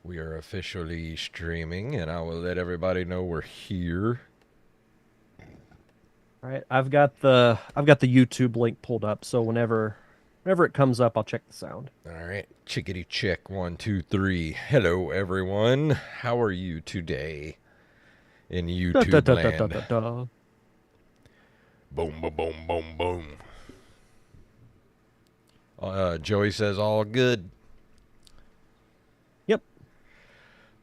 We are officially streaming, and I will let everybody know we're here. All right, I've got the YouTube link pulled up, so whenever it comes up, I'll check the sound. All right, chickadee check, 1, 2, 3. Hello, everyone. How are you today in Da, da, YouTube da, da, da, land? da, da. Boom, boom, boom, boom, boom. Joey says all good. Yep,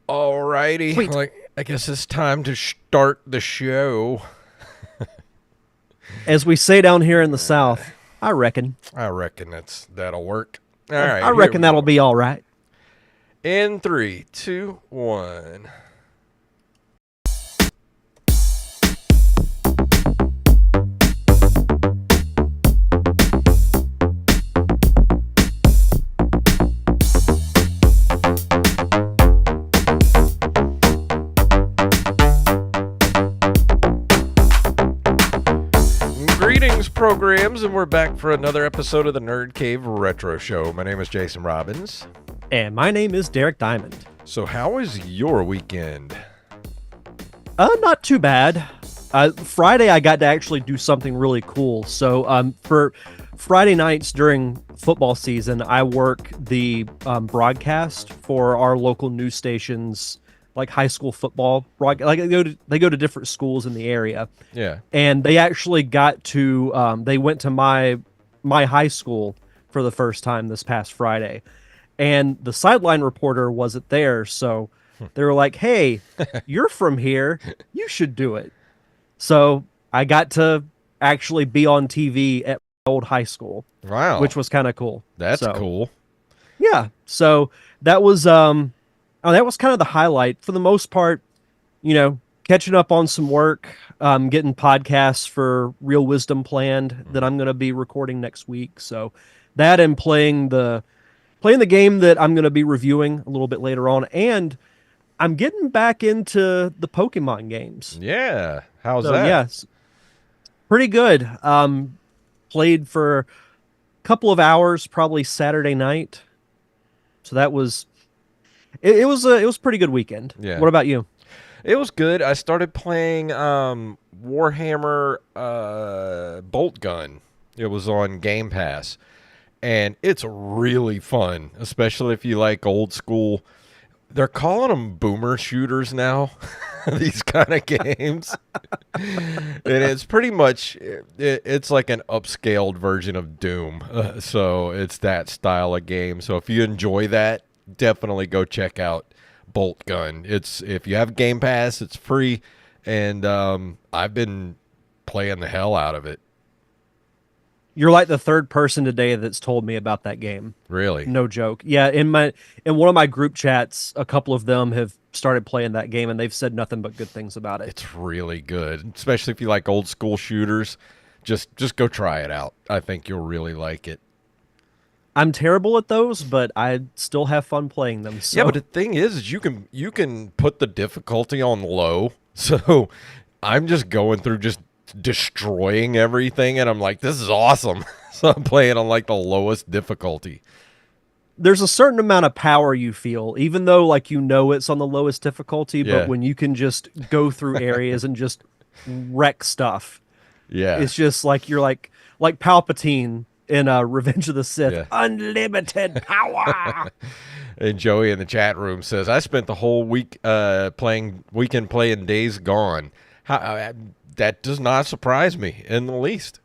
All righty. sweet. Like, I guess it's time to start the show. As we say down here in the South, I reckon. I reckon that'll work. All right, I here reckon we that'll are. be all right. In 3, 2, 1. Greetings, programs, and we're back for another episode of the Nerd Cave Retro Show. My name is Jason Robbins. And my name is Derek Diamond. So, how was your weekend? Not too bad. Friday I got to actually do something really cool. So, for Friday nights during football season, I work the broadcast for our local news stations, like high school football broadcast. Like they go to different schools in the area. Yeah. And they actually got to they went to my high school for the first time this past Friday, and the sideline reporter wasn't there, so they were like, hey, you're from here, you should do it. So I got to actually be on TV at my old high school, Wow. which was kind of cool. That's So, cool. yeah, so that was that was kind of the highlight. For the most part, catching up on some work, getting podcasts for Real Wisdom planned that I'm going to be recording next week. So that and playing the game that I'm going to be reviewing a little bit later on, and I'm getting back into the Pokemon games. Yeah. How's So that? yes, pretty good. Played for a couple of hours, probably Saturday night. So that was it was a pretty good weekend. Yeah. What about you? It was good. I started playing Warhammer Bolt Gun. It was on Game Pass. And it's really fun, especially if you like old school. They're calling them boomer shooters now, these kind of games. And it's pretty much, it's like an upscaled version of Doom. So it's that style of game. So if you enjoy that, definitely go check out Bolt Gun. If you have Game Pass, it's free, and I've been playing the hell out of it. You're like the third person today that's told me about that game. Really. No joke. Yeah, in one of my group chats, a couple of them have started playing that game, and they've said nothing but good things about it. It's really good, especially if you like old school shooters. Just go try it out. I think you'll really like it. I'm terrible at those, but I still have fun playing them. So. Yeah, but the thing is you can put the difficulty on low. So I'm just going through just destroying everything, and I'm like, this is awesome. So I'm playing on like the lowest difficulty. There's a certain amount of power you feel, even though it's on the lowest difficulty, Yeah. but when you can just go through areas and just wreck stuff, Yeah. it's just like you're like Palpatine in Revenge of the Sith. Yeah. Unlimited power. And Joey in the chat room says, I spent the whole weekend playing Days Gone. That does not surprise me in the least.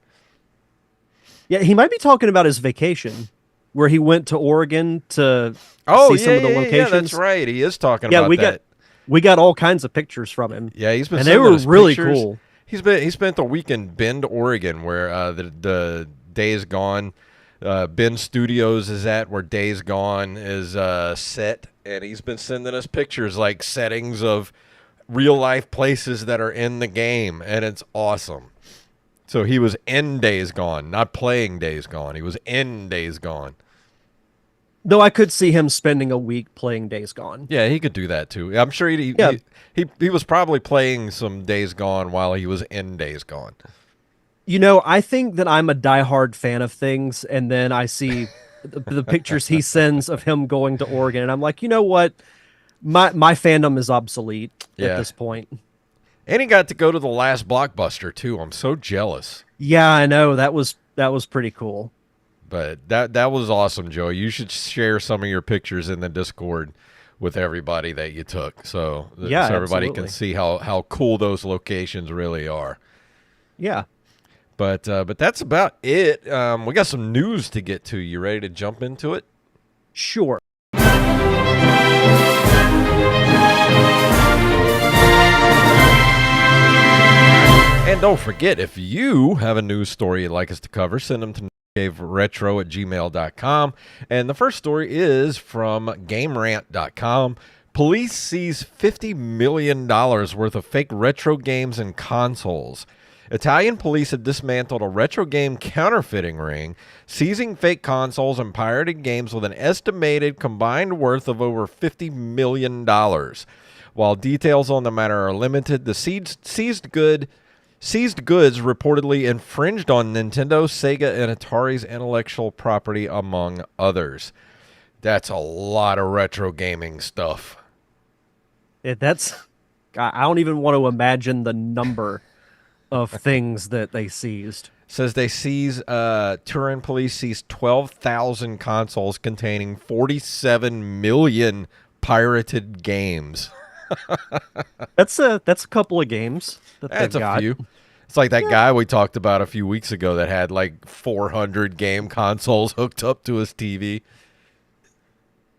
Yeah, he might be talking about his vacation where he went to Oregon to Oh, see some of the locations. yeah, that's right. He is talking Yeah, about that. we got all kinds of pictures from him. Yeah, he's been and they sending were us really pictures. cool. He spent the week in Bend, Oregon, where the Days Gone Bend Studios is at, where Days Gone is set, and he's been sending us pictures, like settings of real life places that are in the game, and it's awesome. So he was in Days Gone, not playing Days Gone. He was in Days Gone. Though I could see him spending a week playing Days Gone. Yeah, he could do that too. I'm sure he was probably playing some Days Gone while he was in Days Gone. I think that I'm a diehard fan of things, and then I see the pictures he sends of him going to Oregon, and I'm like, you know what? My fandom is obsolete at Yeah. this point. And he got to go to the last Blockbuster too. I'm so jealous. Yeah, I know that was pretty cool. But that was awesome, Joey. You should share some of your pictures in the Discord with everybody that you took, Yeah, so everybody can absolutely. see how cool those locations really are. Yeah, But that's about it. We got some news to get to. You ready to jump into it? sure. And don't forget, if you have a news story you'd like us to cover, send them to retro@gmail.com. And the first story is from GameRant.com. Police seize $50 million worth of fake retro games and consoles. Italian police had dismantled a retro game counterfeiting ring, seizing fake consoles and pirated games with an estimated combined worth of over $50 million. While details on the matter are limited, the seized goods reportedly infringed on Nintendo, Sega, and Atari's intellectual property, among others. That's a lot of retro gaming stuff. That's I don't even want to imagine the number of things that they seized. Says Turin police seized 12,000 consoles containing 47 million pirated games. That's a couple of games that they've That's a got. few. It's like that guy we talked about a few weeks ago that had like 400 game consoles hooked up to his TV.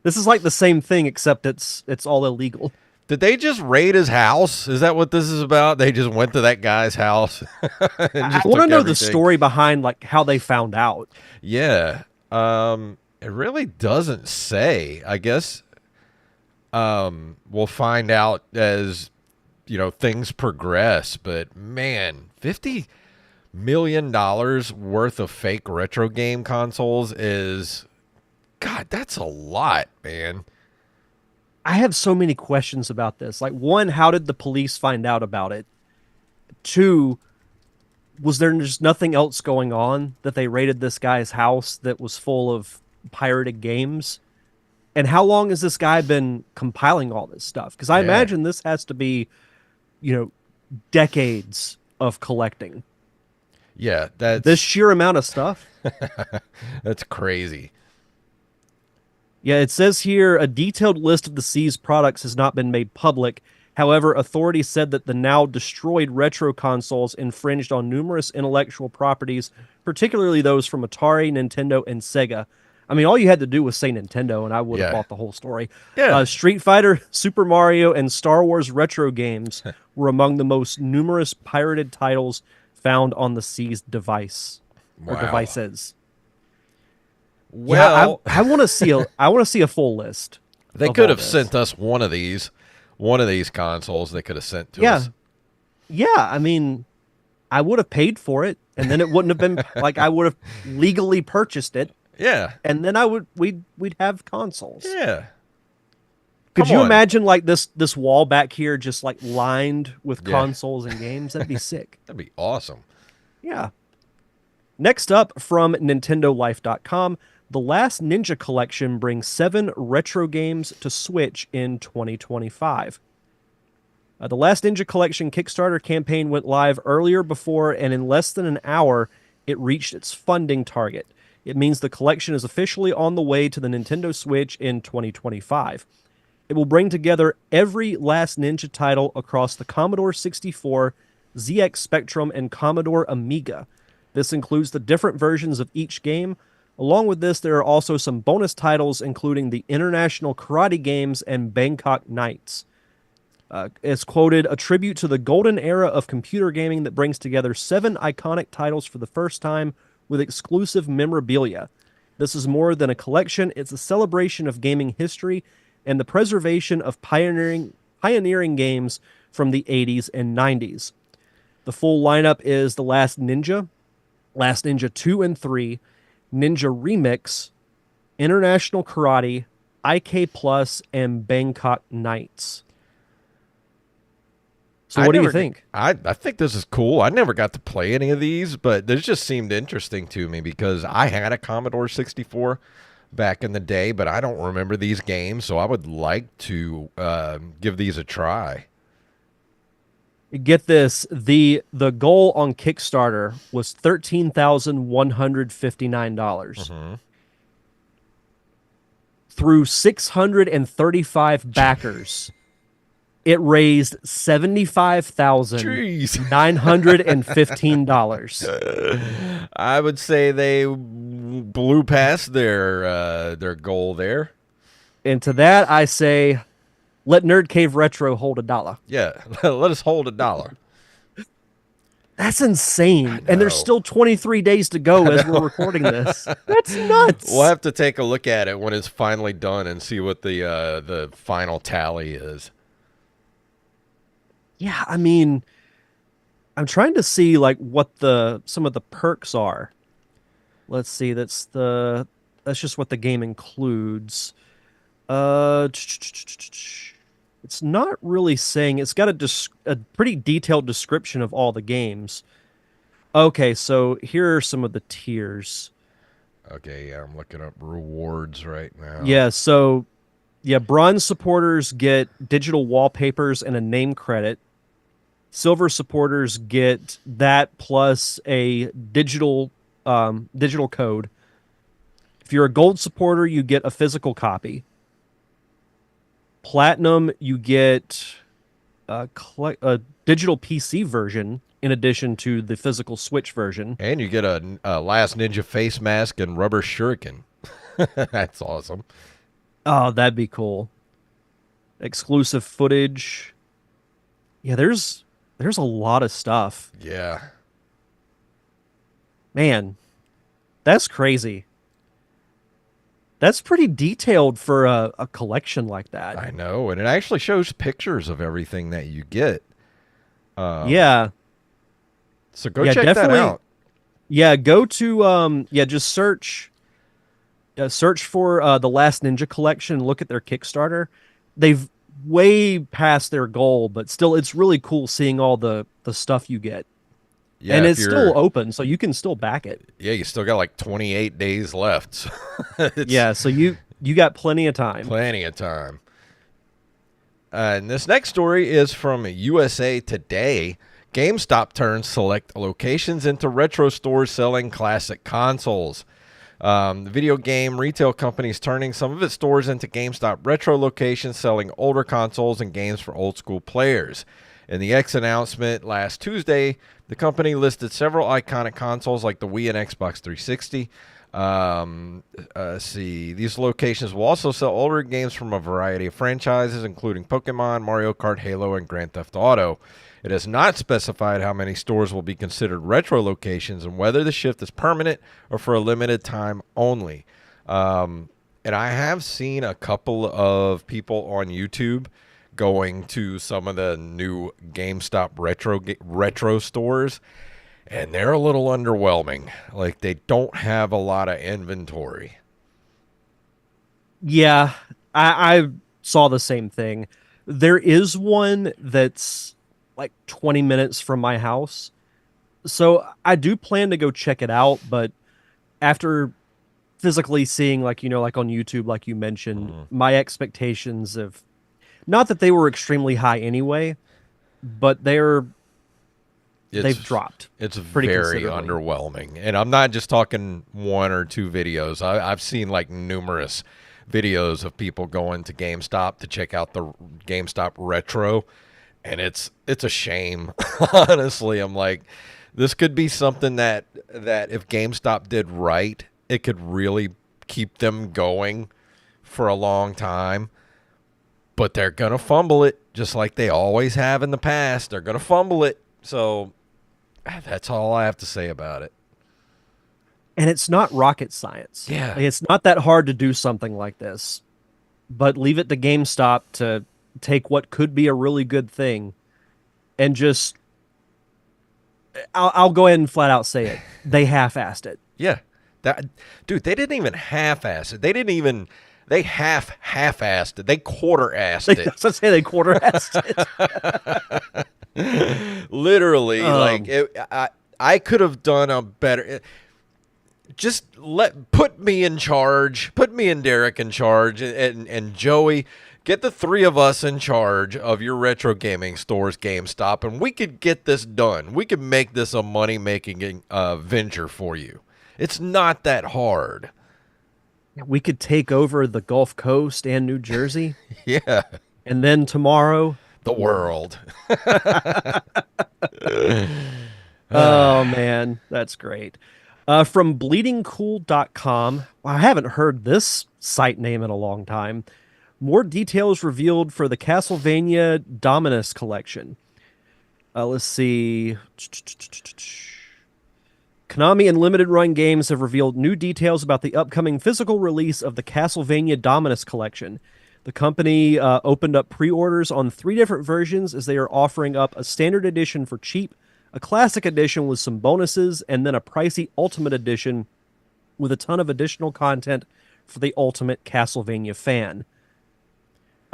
This is like the same thing except it's all illegal. Did they just raid his house? Is that what this is about? They just went to that guy's house and I just want to took know the everything? story behind like how they found out. Yeah. It really doesn't say. I guess we'll find out as things progress, but man, $50 million worth of fake retro game consoles is, God, that's a lot, man. I have so many questions about this. Like, one, how did the police find out about it? Two, was there just nothing else going on that they raided this guy's house that was full of pirated games? And how long has this guy been compiling all this stuff? Because I Yeah. imagine this has to be, you know, decades of collecting Yeah, this sheer amount of stuff. that's crazy. Yeah, it says here a detailed list of the seized products has not been made public. However, authorities said that the now destroyed retro consoles infringed on numerous intellectual properties, particularly those from Atari, Nintendo, and Sega. I mean, all you had to do was say Nintendo, and I would have Yeah. bought the whole story. Yeah. Street Fighter, Super Mario, and Star Wars retro games were among the most numerous pirated titles found on the seized device or Wow. devices. Well, I want to see a full list. they of could all have this. sent us one of these consoles. They could have sent to Yeah. us. Yeah, I mean, I would have paid for it, and then it wouldn't have been like I would have legally purchased it, Yeah. and then we'd have consoles. Yeah. Could Come you on. imagine like this wall back here just like lined with Yeah. consoles and games? That'd be sick. That'd be awesome. Yeah. Next up from NintendoLife.com, the Last Ninja Collection brings 7 retro games to Switch in 2025. The Last Ninja Collection Kickstarter campaign went live earlier before, and in less than an hour, it reached its funding target. It means the collection is officially on the way to the Nintendo Switch in 2025. It will bring together every Last Ninja title across the Commodore 64, ZX Spectrum, and Commodore Amiga. This includes the different versions of each game. Along with this, there are also some bonus titles, including the International Karate Games and Bangkok Nights. It's quoted, a tribute to the golden era of computer gaming that brings together 7 iconic titles for the first time with exclusive memorabilia. This is more than a collection, it's a celebration of gaming history and the preservation of pioneering games from the 80s and 90s. The full lineup is The Last Ninja, Last Ninja 2 and 3, Ninja Remix, International Karate, IK Plus, and Bangkok Nights. So what do you think? I think this is cool. I never got to play any of these, but this just seemed interesting to me because I had a Commodore 64. back in the day, but I don't remember these games, so I would like to give these a try. Get this, the goal on Kickstarter was $13,159. Mm-hmm. Through 635 backers, it raised Jeez. $75,915. I would say they blew past their goal there. And to that I say, let Nerd Cave Retro hold $1. Yeah, let us hold $1. That's I insane. And there's know. still 23 days to go as we're recording this. That's We'll nuts. have to take a look at it when it's finally done and see what the final tally is. Yeah, I mean, I'm trying to see like what the some of the perks are. Let's see, that's just what the game includes. Uh it's not really saying. It's got a pretty detailed description of all the games. Okay, so here are some of the tiers. Okay, yeah, I'm looking up rewards right now. Yeah, so yeah, bronze supporters get digital wallpapers and a name credit. Silver supporters get that plus a digital code. If you're a gold supporter, you get a physical copy. Platinum, you get a digital PC version in addition to the physical Switch version. And you get a Last Ninja face mask and rubber shuriken. That's awesome. Oh, that'd be cool. Exclusive footage. Yeah, there's a lot of stuff. Yeah, Man, that's crazy. That's pretty detailed for a collection like that. I know. And it actually shows pictures of everything that you get. Yeah. So go Yeah, check that definitely. out. Yeah, go to just search for the Last Ninja collection and look at their Kickstarter. They've way past their goal, but still it's really cool seeing all the stuff you get. Yeah, And if it's still you're open, so you can still back it. yeah, you still got like 28 days left. So it's Yeah, so you got plenty of time. plenty of time. And this next story is from USA Today. GameStop turns select locations into retro stores selling classic consoles. The video game retail company is turning some of its stores into GameStop retro locations selling older consoles and games for old school players. In the X announcement last Tuesday, the company listed several iconic consoles like the Wii and Xbox 360. See, these locations will also sell older games from a variety of franchises, including Pokemon, Mario Kart, Halo, and Grand Theft Auto. It has not specified how many stores will be considered retro locations and whether the shift is permanent or for a limited time only. And I have seen a couple of people on YouTube going to some of the new GameStop retro stores, and they're a little underwhelming. Like they don't have a lot of inventory. Yeah, I saw the same thing. There is one that's like 20 minutes from my house. So I do plan to go check it out, but after physically seeing like on YouTube like you mentioned, my expectations of not that they were extremely high anyway, but they've It's dropped it's pretty very considerably. underwhelming, and I'm not just talking one or two videos. I've seen like numerous videos of people going to GameStop to check out the GameStop retro, and it's a shame. Honestly, I'm like, this could be something that if GameStop did right, it could really keep them going for a long time. But they're gonna fumble it just like they always have in the past. They're gonna fumble it. So that's all I have to say about it. And it's not rocket science. Yeah. Like, it's not that hard to do something like this, but leave it to GameStop to take what could be a really good thing and just I'll go ahead and flat out say it. They half-assed it. Yeah. That dude, they didn't even half-ass it. They half-assed it. They quarter-assed it. Let's say they quarter-assed it. Literally, like I could have done a better. just put me in charge. Put me and Derek in charge, and Joey. Get the three of us in charge of your retro gaming stores, GameStop, and we could get this done. We could make this a money-making venture for you. It's not that hard. We could take over the Gulf Coast and New Jersey. Yeah. And then tomorrow, the world. Oh, man. That's great. From bleedingcool.com. I haven't heard this site name in a long time. More details revealed for the Castlevania Dominus collection. Let's see. Konami and Limited Run Games have revealed new details about the upcoming physical release of the Castlevania Dominus collection. The company opened up pre-orders on 3 different versions as they are offering up a standard edition for cheap, a classic edition with some bonuses, and then a pricey ultimate edition with a ton of additional content for the ultimate Castlevania fan.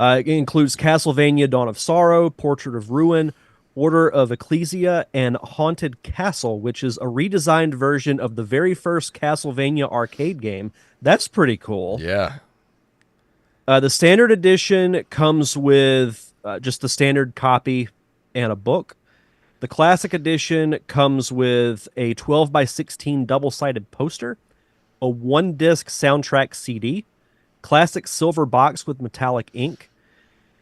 It includes Castlevania Dawn of Sorrow, Portrait of Ruin, Order of Ecclesia, and Haunted Castle, which is a redesigned version of the very first Castlevania arcade game. That's pretty cool. Yeah. The standard edition comes with just the standard copy and a book. The classic edition comes with a 12 by 16 double-sided poster, a 1-disc soundtrack CD, classic silver box with metallic ink,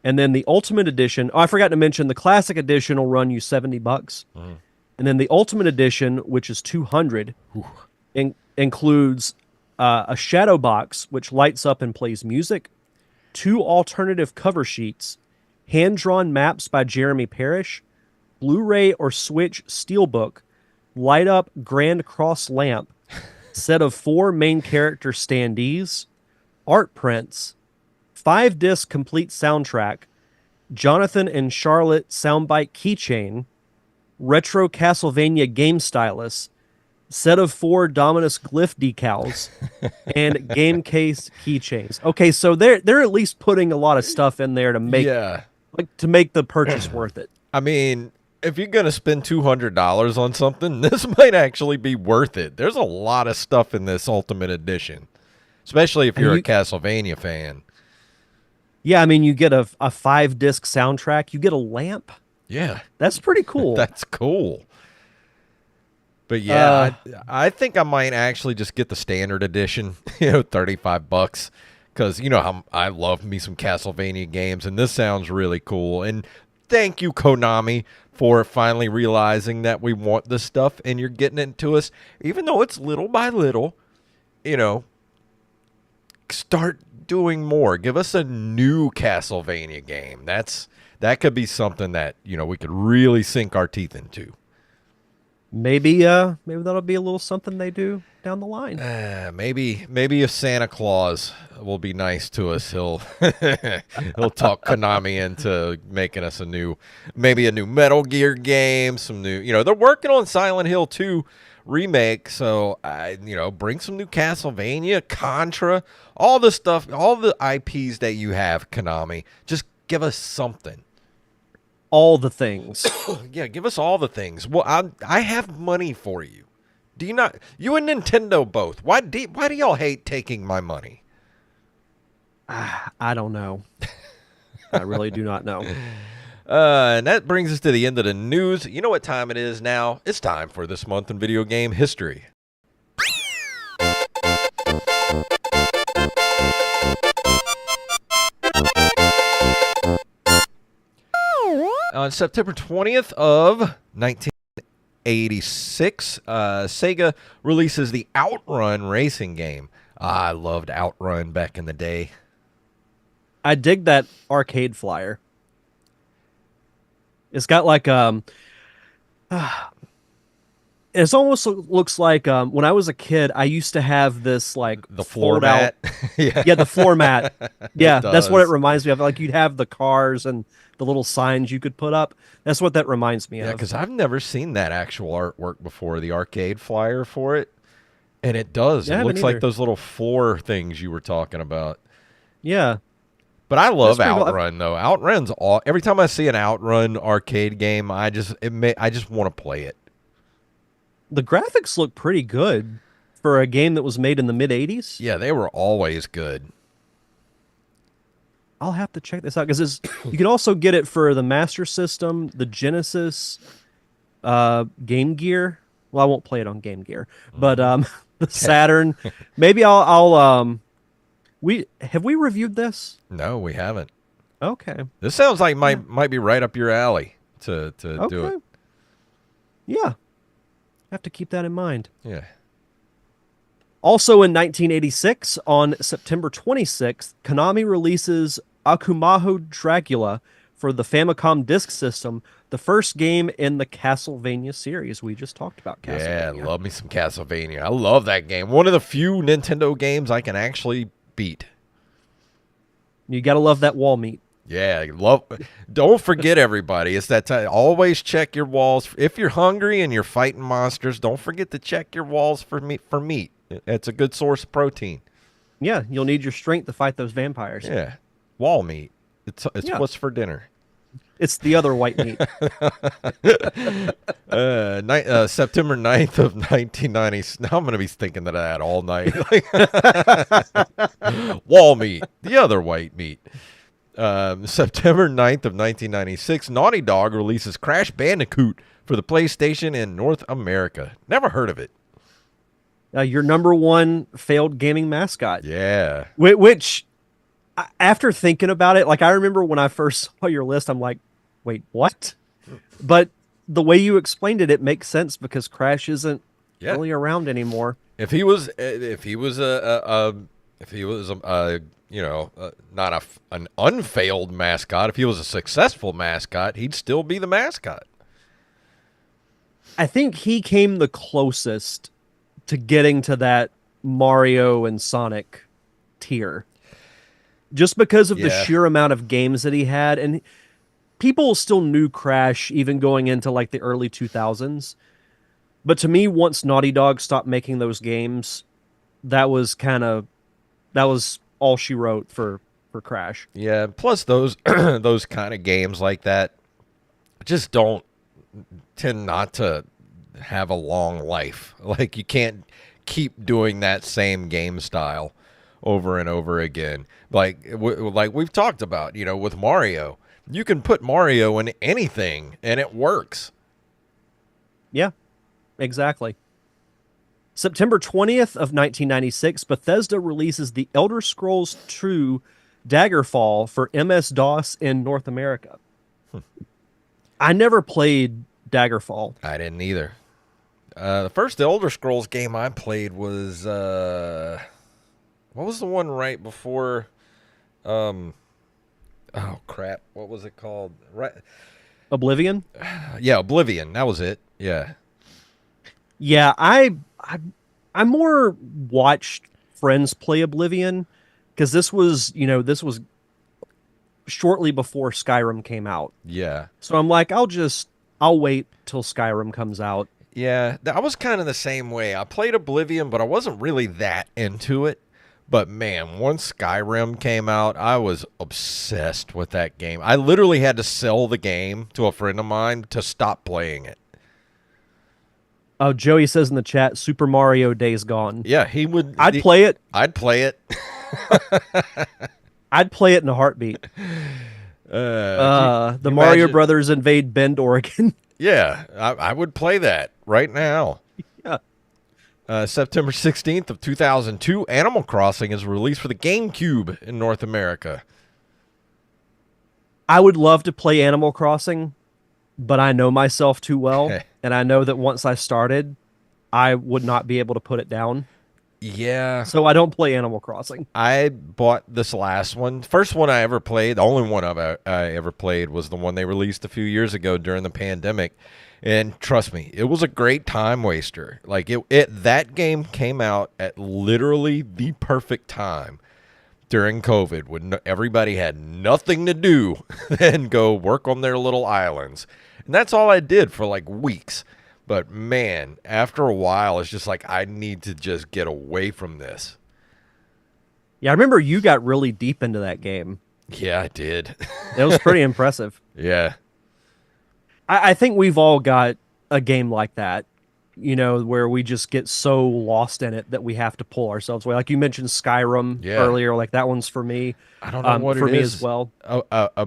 and then the ultimate edition. Oh, I forgot to mention the classic edition will run you $70, and then the ultimate edition, which is $200, includes a shadow box which lights up and plays music, 2 alternative cover sheets, hand-drawn maps by Jeremy Parrish, Blu-ray or Switch Steelbook, light-up Grand Cross lamp, set of 4 main character standees, art prints, 5-disc complete soundtrack, Jonathan and Charlotte soundbite keychain, retro Castlevania game stylus, set of 4 Dominus glyph decals, and game case keychains. Okay, so they're at least putting a lot of stuff in there to make to make the purchase worth it. I mean, if you're gonna spend $200 on something, this might actually be worth it. There's a lot of stuff in this Ultimate Edition, especially if you're a Castlevania fan. Yeah, I mean, you get a 5-disc soundtrack. You get a lamp. Yeah. That's pretty cool. That's cool. But yeah, I think I might actually just get the standard edition, $35. Because you know how I love me some Castlevania games, and this sounds really cool. And thank you, Konami, for finally realizing that we want this stuff, and you're getting it to us. Even though it's little by little, start doing more. Give us a new Castlevania game. That could be something that we could really sink our teeth into. Maybe that'll be a little something they do down the line. Maybe if Santa Claus will be nice to us, he'll talk Konami into making us a new Metal Gear game. Some new, they're working on Silent Hill 2 remake, so bring some new Castlevania, Contra, all the stuff, all the IPs that you have, Konami. Just give us something. All the things. Yeah, give us all the things. Well, I have money for you. Do you not? You and Nintendo both. Why do y'all hate taking my money? I don't know. I really do not know. And that brings us to the end of the news. You know what time it is now? It's time for This Month in Video Game History. On September 20th of 1986, Sega releases the Outrun racing game. I loved Outrun back in the day. I dig that arcade flyer. It's got like it almost looks like when I was a kid, I used to have this like the floor mat. Yeah, the floor mat. Yeah, that's what it reminds me of. Like you'd have the cars and the little signs you could put up. That's what that reminds me of. Yeah, because I've never seen that actual artwork before, the arcade flyer for it. And it does. Yeah, it looks like those little floor things you were talking about. Yeah. But I love Outrun, though. Outrun's all. Every time I see an Outrun arcade game, I just want to play it. The graphics look pretty good for a game that was made in the mid 80s. Yeah, they were always good. I'll have to check this out because you can also get it for the Master System, the Genesis, Game Gear. Well, I won't play it on Game Gear, but the Saturn. Maybe I'll we have we reviewed this? No, we haven't. Okay. This sounds like might be right up your alley to do Okay. it. Yeah. Have to keep that in mind. Yeah. Also in 1986, on September 26th, Konami releases Akumaho Dracula for the Famicom Disk System, the first game in the Castlevania series. We just talked about Yeah, Castlevania. love me some Castlevania. I love that game. One of the few Nintendo games I can actually beat. You got to love that wall meat. Yeah, love. Don't forget, everybody. It's that time. Always check your walls. If you're hungry and you're fighting monsters, don't forget to check your walls for meat. It's a good source of protein. Yeah, you'll need your strength to fight those vampires. Yeah, wall meat. It's Yeah. what's for dinner. It's the other white meat. September 9th of 1990. Now I'm going to be thinking of that all night. Wall meat, the other white meat. September 9th of 1996, Naughty Dog releases Crash Bandicoot for the PlayStation in North America. Never heard of it. Your number one failed gaming mascot. Yeah. Which, after thinking about it, like I remember when I first saw your list, I'm like, wait, what? But the way you explained it, it makes sense because Crash isn't really around anymore. If he was not an unfailed mascot, if he was a successful mascot, he'd still be the mascot. I think he came the closest to getting to that Mario and Sonic tier. Just because of the sheer amount of games that he had. And people still knew Crash even going into like the early 2000s. But to me, once Naughty Dog stopped making those games, that was all she wrote for Crash. Yeah, plus those those kind of games like that just don't tend not to have a long life. Like you can't keep doing that same game style over and over again. Like we've talked about, with Mario, you can put Mario in anything and it works. Yeah, exactly. September 20th of 1996, Bethesda releases The Elder Scrolls 2 Daggerfall for MS-DOS in North America. I never played Daggerfall. I didn't either. The first Elder Scrolls game I played was what was the one right before? Oh crap! What was it called? Right? Oblivion? Yeah, Oblivion. That was it. Yeah. Yeah, I more watched friends play Oblivion because this was shortly before Skyrim came out. Yeah. So I'm like, I'll wait till Skyrim comes out. Yeah, I was kind of the same way. I played Oblivion, but I wasn't really that into it. But man, once Skyrim came out, I was obsessed with that game. I literally had to sell the game to a friend of mine to stop playing it. Oh, Joey says in the chat, Super Mario Days Gone. Yeah, he would. I'd play it. I'd play it. I'd play it in a heartbeat. The Mario Brothers invade Bend, Oregon. Yeah, I would play that right now. Yeah. September 16th of 2002, Animal Crossing is released for the GameCube in North America. I would love to play Animal Crossing, but I know myself too well, and I know that once I started, I would not be able to put it down. Yeah. So I don't play Animal Crossing. I bought this last one. First one I ever played, the only one I ever played was the one they released a few years ago during the pandemic. And trust me, it was a great time waster. Like that game came out at literally the perfect time during COVID when everybody had nothing to do than go work on their little islands. And that's all I did for like weeks. But man, after a while, it's just like, I need to just get away from this. Yeah, I remember you got really deep into that game. Yeah, I did. It was pretty impressive. Yeah. I think we've all got a game like that. where we just get so lost in it that we have to pull ourselves away. Like you mentioned Skyrim Yeah. earlier, like that one's for me, I don't know what for it me as is. well.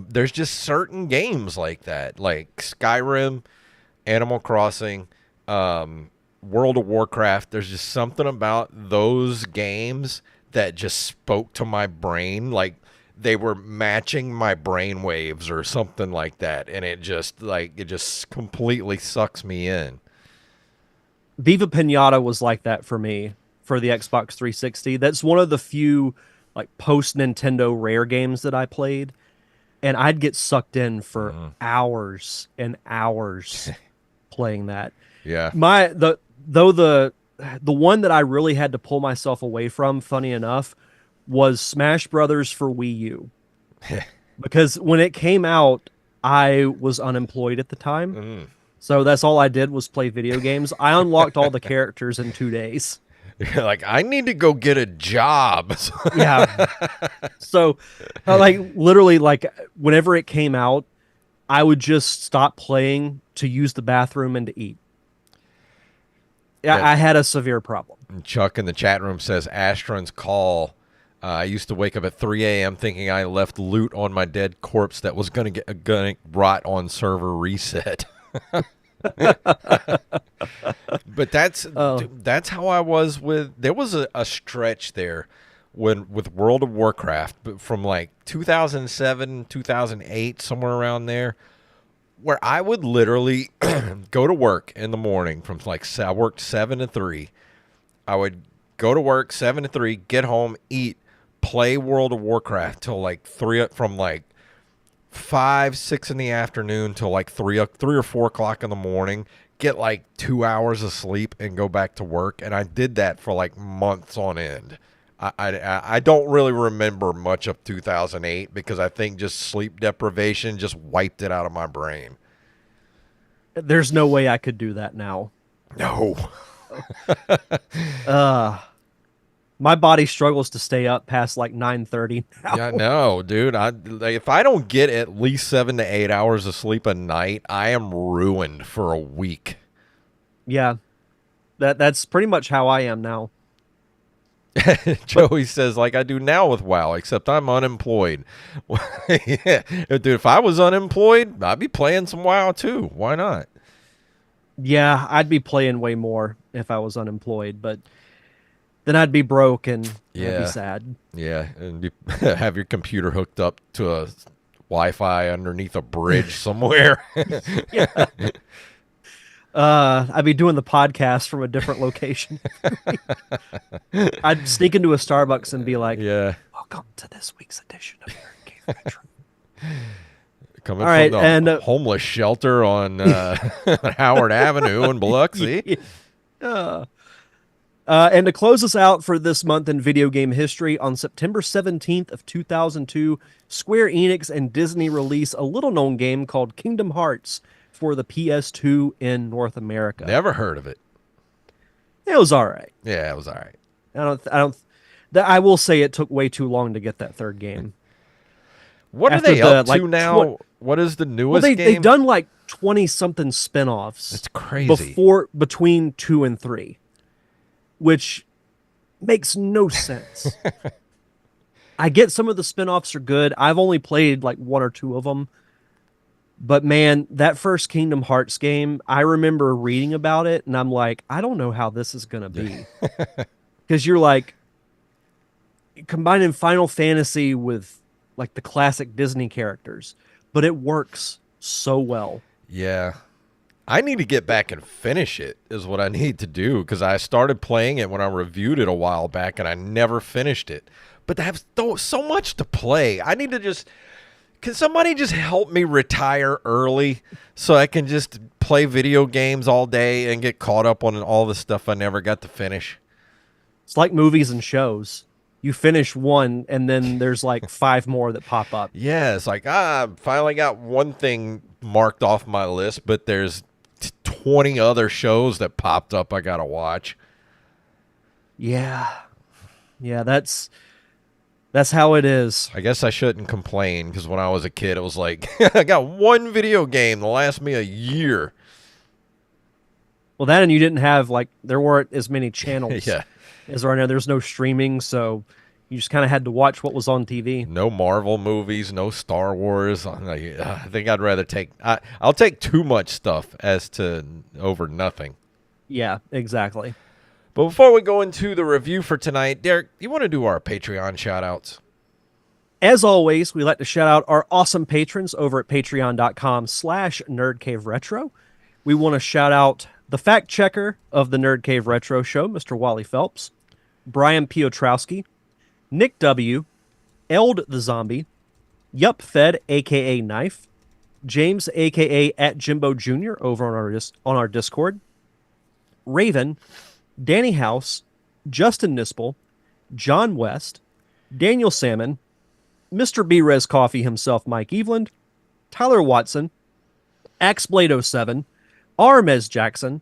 There's just certain games like that, like Skyrim, Animal Crossing, World of Warcraft. There's just something about those games that just spoke to my brain, like they were matching my brain waves or something like that, and it just completely sucks me in. Viva Pinata was like that for me for the Xbox 360. That's one of the few like post Nintendo rare games that I played, and I'd get sucked in for hours and hours playing that. Yeah. My the though the one that I really had to pull myself away from, funny enough, was Smash Brothers for Wii U. Because when it came out, I was unemployed at the time. So that's all I did was play video games. I unlocked all the characters in 2 days. You're like, I need to go get a job. Yeah. So, like, literally, like, whenever it came out, I would just stop playing to use the bathroom and to eat. Yeah. I had a severe problem. Chuck in the chat room says Astron's call. I used to wake up at 3 a.m. thinking I left loot on my dead corpse that was gonna rot on server reset. But that's how I was with. There was a stretch there with World of Warcraft, but from like 2007, 2008, somewhere around there, where I would literally go to work in the morning from like I worked 7 to 3. I would go to work 7 to 3, get home, eat, play World of Warcraft till like 3, from like 5, 6 in the afternoon till like 3 or 4 o'clock in the morning, get like 2 hours of sleep and go back to work. And I did that for like months on end. I don't really remember much of 2008 because I think just sleep deprivation just wiped it out of my brain. There's no way I could do that now. No. My body struggles to stay up past like 9:30 now. Yeah, no, dude. If I don't get at least 7 to 8 hours of sleep a night, I am ruined for a week. Yeah. That's pretty much how I am now. Joey says, like I do now with WoW, except I'm unemployed. Yeah. Dude, if I was unemployed, I'd be playing some WoW too. Why not? Yeah, I'd be playing way more if I was unemployed, but then I'd be broke and I'd be sad. Yeah, and have your computer hooked up to a Wi-Fi underneath a bridge somewhere. Yeah. I'd be doing the podcast from a different location. I'd sneak into a Starbucks and be like, yeah. "Welcome to this week's edition of Nerd Game Retro." Coming All right, from the and homeless shelter on Howard Avenue in Biloxi. And to close us out for this month in video game history, on September 17th of 2002, Square Enix and Disney release a little-known game called Kingdom Hearts for the PS2 in North America. Never heard of it. It was all right. Yeah, it was all right. I will say it took way too long to get that third game. What are they up to now? What is the newest game? They've done like 20-something spin-offs. It's crazy. Between 2 and 3. Which makes no sense. I get some of the spin-offs are good. I've only played like 1 or 2 of them. But man, that first Kingdom Hearts game, I remember reading about it and I'm like, I don't know how this is going to be. Because you're like combining Final Fantasy with like the classic Disney characters, but it works so well. Yeah. I need to get back and finish it is what I need to do, because I started playing it when I reviewed it a while back and I never finished it. But I have so much to play. I need to just... Can somebody just help me retire early so I can just play video games all day and get caught up on all the stuff I never got to finish? It's like movies and shows. You finish one, and then there's like 5 more that pop up. Yeah, it's like, finally got one thing marked off my list, but there's 20 other shows that popped up I got to watch. Yeah. Yeah, that's how it is. I guess I shouldn't complain, because when I was a kid, it was like, I got one video game that lasts me a year. Well, that and you didn't have like there weren't as many channels Yeah. as there are now. There's no streaming, so you just kind of had to watch what was on TV. No Marvel movies, no Star Wars. I'm like, I think I'd rather take. I'll take too much stuff as to over nothing. Yeah, exactly. But before we go into the review for tonight, Derek, you want to do our Patreon shout outs? As always, we like to shout out our awesome patrons over at patreon.com/nerdcaveretro. We want to shout out the fact checker of the Nerd Cave Retro Show, Mr. Wally Phelps, Brian Piotrowski, Nick W., Eld the Zombie, Yup Fed, aka Knife, James, aka at Jimbo Jr. over on our Discord, Raven, Danny House, Justin Nispel, John West, Daniel Salmon, Mr. B-Res Coffee himself, Mike Eveland, Tyler Watson, Axeblade07, Armez Jackson,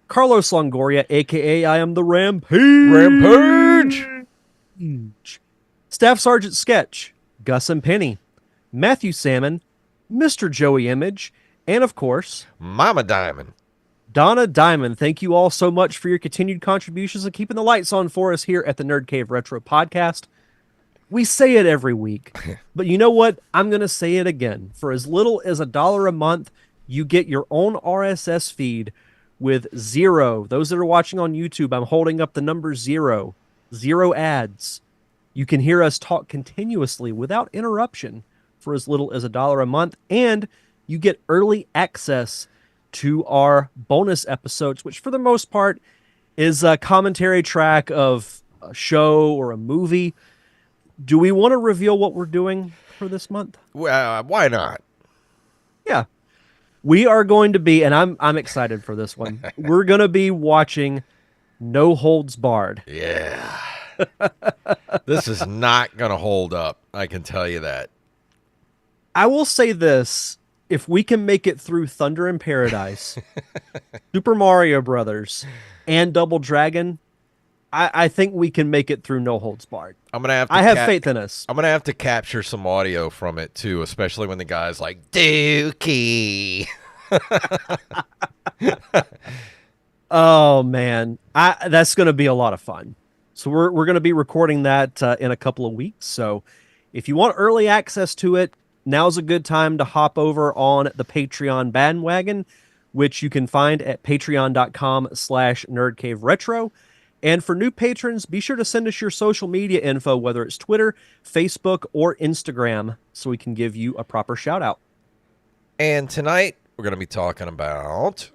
Carlos Longoria, aka I am the Rampage, Rampage! Staff Sergeant Sketch, Gus and Penny, Matthew Salmon, Mr. Joey Image, and of course, Mama Diamond. Donna Diamond. Thank you all so much for your continued contributions and keeping the lights on for us here at the Nerd Cave Retro Podcast. We say it every week, but you know what? I'm going to say it again. For as little as $1 a month, you get your own RSS feed with zero. Those that are watching on YouTube, I'm holding up the number zero. Zero ads. You can hear us talk continuously without interruption for as little as $1 a month, and you get early access to our bonus episodes, which for the most part is a commentary track of a show or a movie. Do we want to reveal what we're doing for this month? Why not? Yeah. We are going to be, and I'm excited for this one. We're going to be watching No Holds Barred. Yeah. This is not going to hold up. I can tell you that. I will say this. If we can make it through Thunder in Paradise, Super Mario Brothers, and Double Dragon, I think we can make it through No Holds Barred. I have faith in us. I'm gonna have to capture some audio from it too, especially when the guy's like Dookie. Oh man, that's going to be a lot of fun. So we're going to be recording that in a couple of weeks. So if you want early access to it, now's a good time to hop over on the Patreon bandwagon, which you can find at patreon.com/nerdcaveretro. And for new patrons, be sure to send us your social media info, whether it's Twitter, Facebook, or Instagram, so we can give you a proper shout out. And tonight, we're going to be talking about...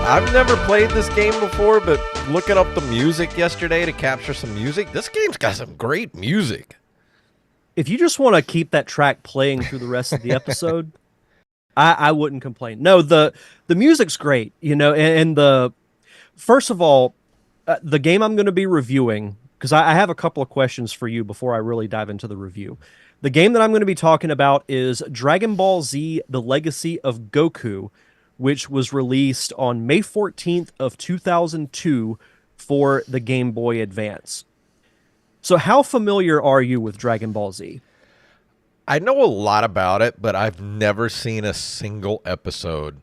I've never played this game before, but looking up the music yesterday to capture some music, this game's got some great music. If you just want to keep that track playing through the rest of the episode, I wouldn't complain. No, the music's great, and the first of all, the game I'm going to be reviewing, because I have a couple of questions for you before I really dive into the review. The game that I'm going to be talking about is Dragon Ball Z: The Legacy of Goku, which was released on May 14th of 2002 for the Game Boy Advance. So how familiar are you with Dragon Ball Z? I know a lot about it, but I've never seen a single episode.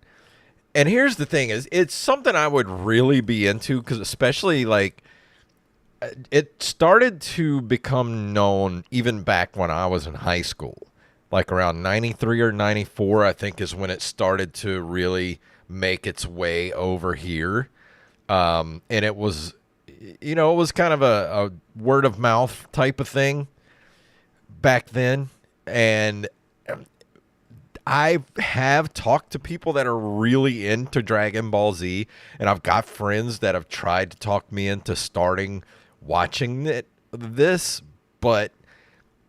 And here's the thing, is it's something I would really be into, because especially like it started to become known even back when I was in high school. Like around 93 or 94, I think, is when it started to really make its way over here. And it was, it was kind of a word of mouth type of thing back then. And I have talked to people that are really into Dragon Ball Z, and I've got friends that have tried to talk me into starting watching this, but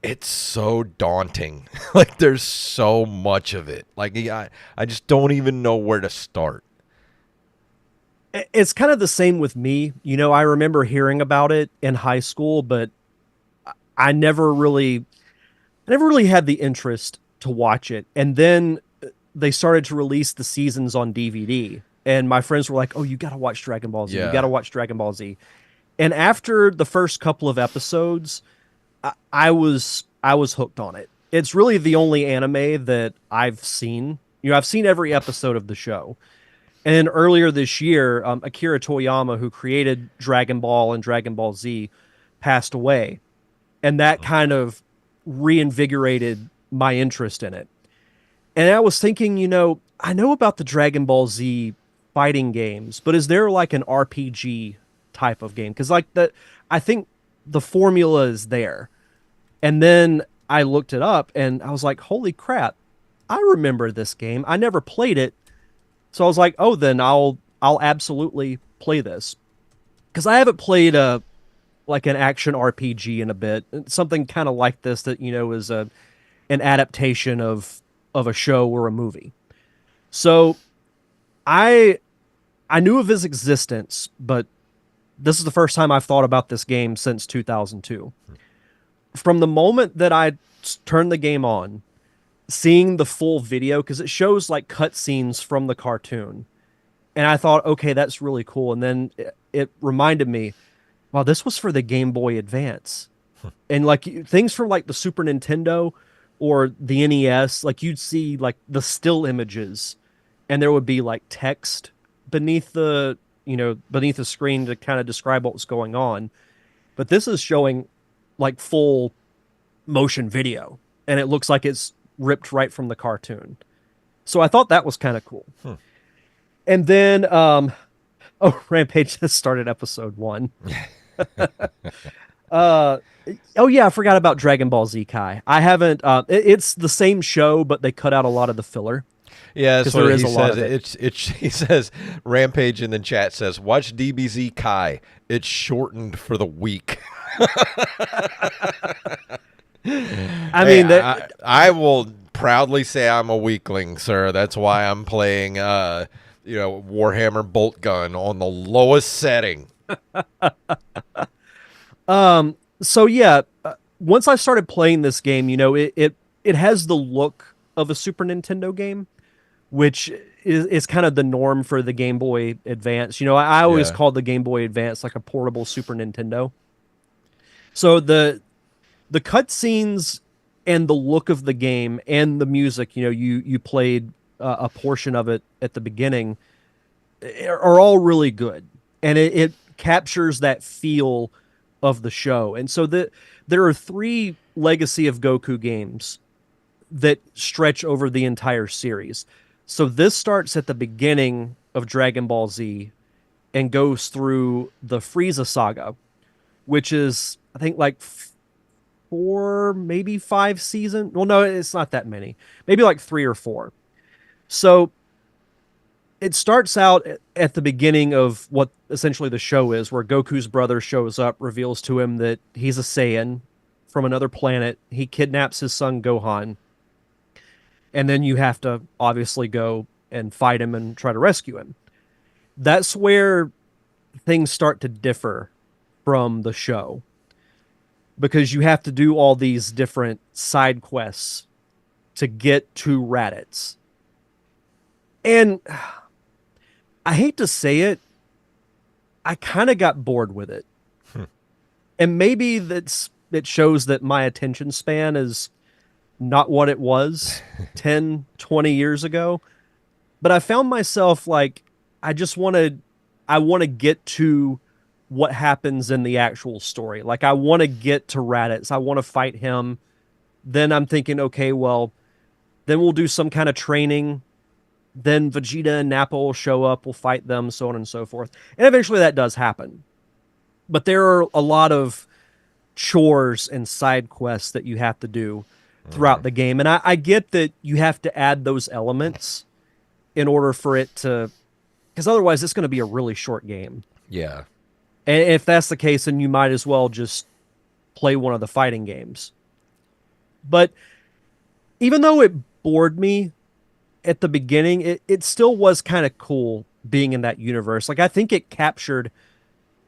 it's so daunting. Like, there's so much of it. Like, I just don't even know where to start. It's kind of the same with me. I remember hearing about it in high school, but I never really had the interest to watch it. And then they started to release the seasons on DVD. And my friends were like, "Oh, you got to watch Dragon Ball Z. You got Yeah. to watch Dragon Ball Z." And after the first couple of episodes, I was hooked on it. It's really the only anime that I've seen. I've seen every episode of the show. And then earlier this year, Akira Toriyama, who created Dragon Ball and Dragon Ball Z, passed away, and that kind of reinvigorated my interest in it. And I was thinking, I know about the Dragon Ball Z fighting games, but is there like an RPG type of game? Because I think the formula is there. And then I looked it up, and I was like, holy crap, I remember this game. I never played it, so I was like, oh, then I'll absolutely play this because I haven't played a like an action RPG in a bit, something kind of like this that is an adaptation of a show or a movie. So I I knew of his existence, but this is the first time I've thought about this game since 2002. From the moment that I turned the game on, seeing the full video because it shows like cutscenes from the cartoon, and I thought, okay, that's really cool. And then it reminded me, wow, this was for the Game Boy Advance, and like things from like the Super Nintendo or the NES, like you'd see like the still images, and there would be like text beneath beneath the screen to kind of describe what was going on. But this is showing like full motion video, and it looks like it's ripped right from the cartoon. So I thought that was kind of cool. And then, oh, Rampage just started episode 1. uh, oh yeah, I forgot about Dragon Ball Z Kai. I haven't. It's the same show, but they cut out a lot of the filler Yeah, that's because there what is he a lot says. of it. It's he says Rampage in the chat says watch DBZ Kai. It's shortened for the week. I Hey, mean that. I will proudly say I'm a weakling, sir. That's why I'm playing Warhammer Bolt Gun on the lowest setting. So yeah, once I started playing this game, it has the look of a Super Nintendo game, which is kind of the norm for the Game Boy Advance. I always Yeah. called the Game Boy Advance like a portable Super Nintendo. So the cutscenes and the look of the game and the music, you played a portion of it at the beginning, are all really good, and it captures that feel of the show. And so there are 3 Legacy of Goku games that stretch over the entire series. So this starts at the beginning of Dragon Ball Z and goes through the Frieza saga, which is I think like 4, maybe 5 seasons. Well, no, it's not that many. Maybe like 3 or 4. So it starts out at the beginning of what essentially the show is, where Goku's brother shows up, reveals to him that he's a Saiyan from another planet. He kidnaps his son Gohan, and then you have to obviously go and fight him and try to rescue him. That's where things start to differ from the show, because you have to do all these different side quests to get to Raditz. And I hate to say it, I kind of got bored with it. And maybe it shows that my attention span is not what it was 10, 20 years ago. But I found myself like, I want to get to what happens in the actual story. Like, I want to get to Raditz. I want to fight him. Then I'm thinking, okay, well, then we'll do some kind of training. Then Vegeta and Nappa will show up. We'll fight them, so on and so forth. And eventually that does happen. But there are a lot of chores and side quests that you have to do throughout the game. And I get that you have to add those elements in order for it to, because otherwise it's going to be a really short game. Yeah. And if that's the case, then you might as well just play one of the fighting games. But even though it bored me at the beginning, it still was kind of cool being in that universe. Like, I think it captured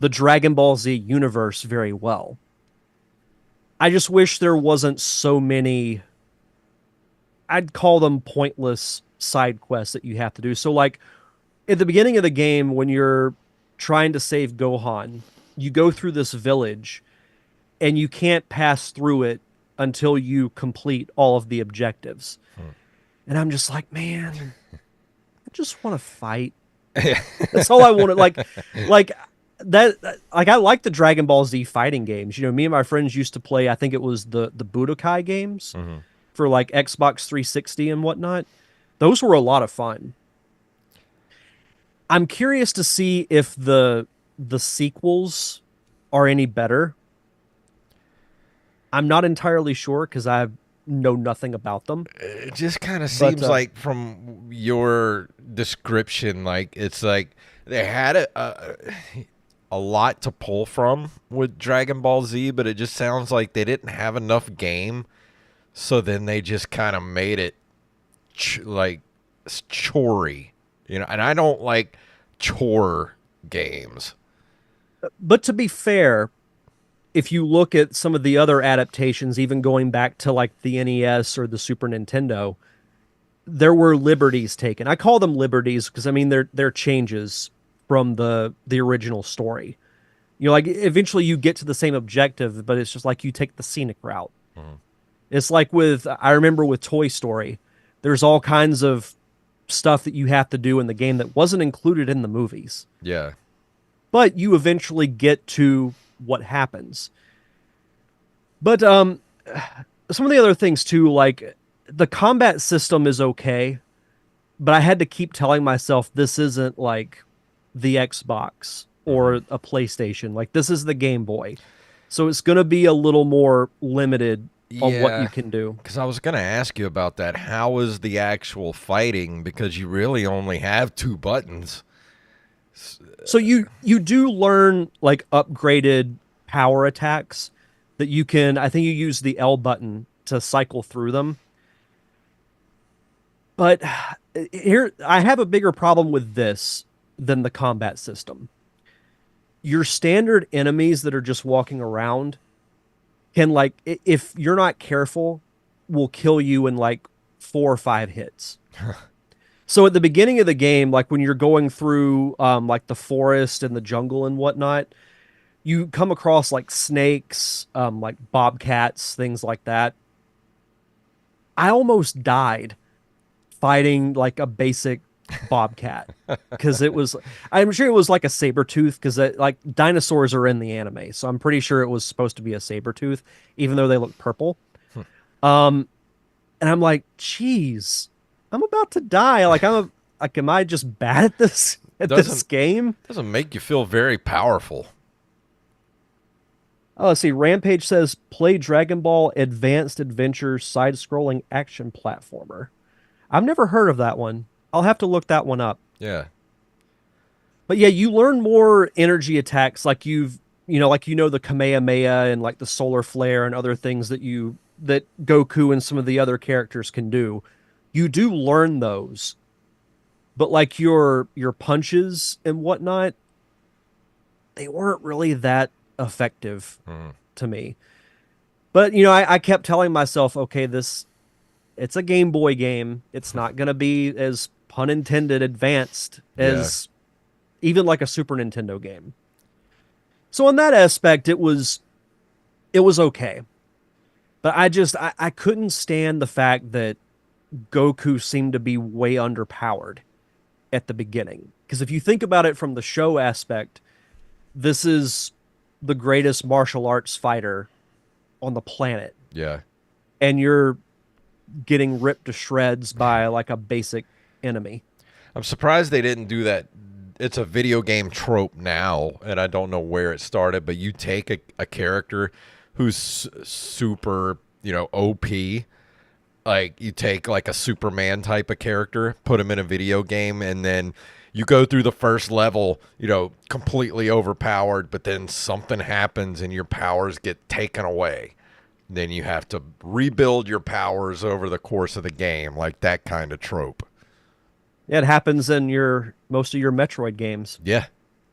the Dragon Ball Z universe very well. I just wish there wasn't so many, I'd call them pointless side quests that you have to do. So like at the beginning of the game when you're trying to save Gohan, you go through this village and you can't pass through it until you complete all of the objectives. And I'm just like, man, I just want to fight. That's all I wanted. Like that. Like I like the Dragon Ball Z fighting games. You know, me and my friends used to play. I think it was the Budokai games Hmm. for like Xbox 360 and whatnot. Those were a lot of fun. I'm curious to see if the sequels are any better. I'm not entirely sure because I know nothing about them. It just kind of But seems like from your description, like it's like they had a lot to pull from with Dragon Ball Z, but it just sounds like they didn't have enough game, so then they just kind of made it like chorey, you know. And I don't like chore games. to be fair, if you look at some of the other adaptations, even going back to like the NES or the Super Nintendo, there were liberties taken. I call them liberties because I mean they're changes from the original story. You know, like eventually you get to the same objective, but it's just like you take the scenic route. Mhm. It's like with I remember with Toy Story, there's all kinds of stuff that you have to do in the game that wasn't included in the movies. Yeah, But you eventually get to what happens. But some of the other things too, like the combat system is okay, but I had to keep telling myself this isn't like the Xbox or hmm, a PlayStation. Like this is the Game Boy. So it's going to be a little more limited on what you yeah. can do. Because I was gonna ask you about that. How is the actual fighting? Because you really only have two buttons. So you do learn like upgraded power attacks that you can I think you use the L button to cycle through them. But here I have a bigger problem with this than the combat system. Your standard enemies that are just walking around can like if you're not careful will kill you in like 4 or 5 hits. So at the beginning of the game, like when you're going through like the forest and the jungle and whatnot, you come across like snakes, like bobcats, things like that. I almost died fighting like a basic bobcat because it was I'm sure it was like a saber tooth because like dinosaurs are in the anime, so I'm pretty sure it was supposed to be a saber tooth even though they look purple. um and I'm like, geez, I'm about to die. Like like am I just bad at this Doesn't game? doesn't make you feel very powerful. Oh, let's see. Rampage says play Dragon Ball Advanced Adventure side-scrolling action platformer. I've never heard of that one. I'll have to look that one up. Yeah. But yeah, you learn more energy attacks like like the Kamehameha and like the solar flare and other things that Goku and some of the other characters can do. You do learn those. But like your punches and whatnot, they weren't really that effective Mhm. to me. But I kept telling myself, okay, this it's a Game Boy game. It's not gonna be as pun intended advanced Yeah. as even like a Super Nintendo game. So in that aspect, it was okay. But I couldn't stand the fact that Goku seemed to be way underpowered at the beginning. Because if you think about it from the show aspect, this is the greatest martial arts fighter on the planet. Yeah. And you're getting ripped to shreds by like a basic enemy. I'm surprised they didn't do that. It's a video game trope now, and I don't know where it started, but you take a character who's super, OP. Like you take like a Superman type of character, put him in a video game, and then you go through the first level, completely overpowered, but then something happens and your powers get taken away. Then you have to rebuild your powers over the course of the game, like that kind of trope. It happens in your most of your Metroid games. Yeah.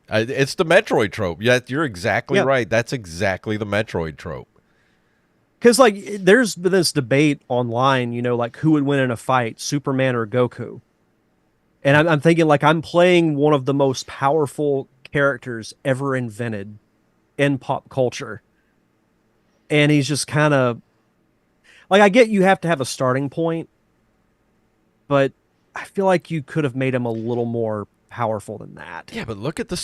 It's the Metroid trope. Yeah, you're exactly Yeah. right. That's exactly the Metroid trope. Because like there's been this debate online, like who would win in a fight, Superman or Goku. And I'm thinking like I'm playing one of the most powerful characters ever invented in pop culture, and he's just kind of like, I get you have to have a starting point, but I feel like you could have made him a little more powerful than that. Yeah, but look at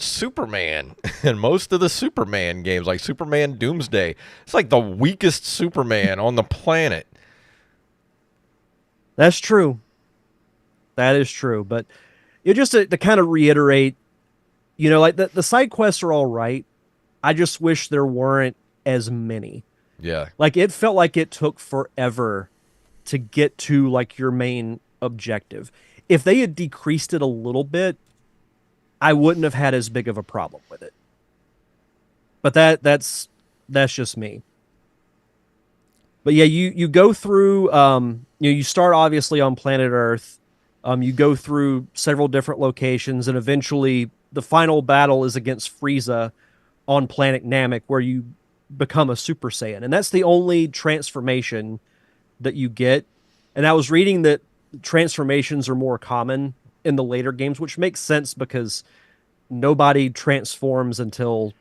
Superman and most of the Superman games, like Superman Doomsday. It's like the weakest Superman on the planet. That's true. That is true. But just to kind of reiterate, like the side quests are all right. I just wish there weren't as many. Yeah, Like it felt like it took forever to get to like your main objective. If they had decreased it a little bit, I wouldn't have had as big of a problem with it. But that's just me. But yeah, you go through you start obviously on planet Earth. You go through several different locations, and eventually the final battle is against Frieza on planet Namek, where you become a Super Saiyan. And that's the only transformation that you get. And I was reading that transformations are more common in the later games, which makes sense because nobody transforms until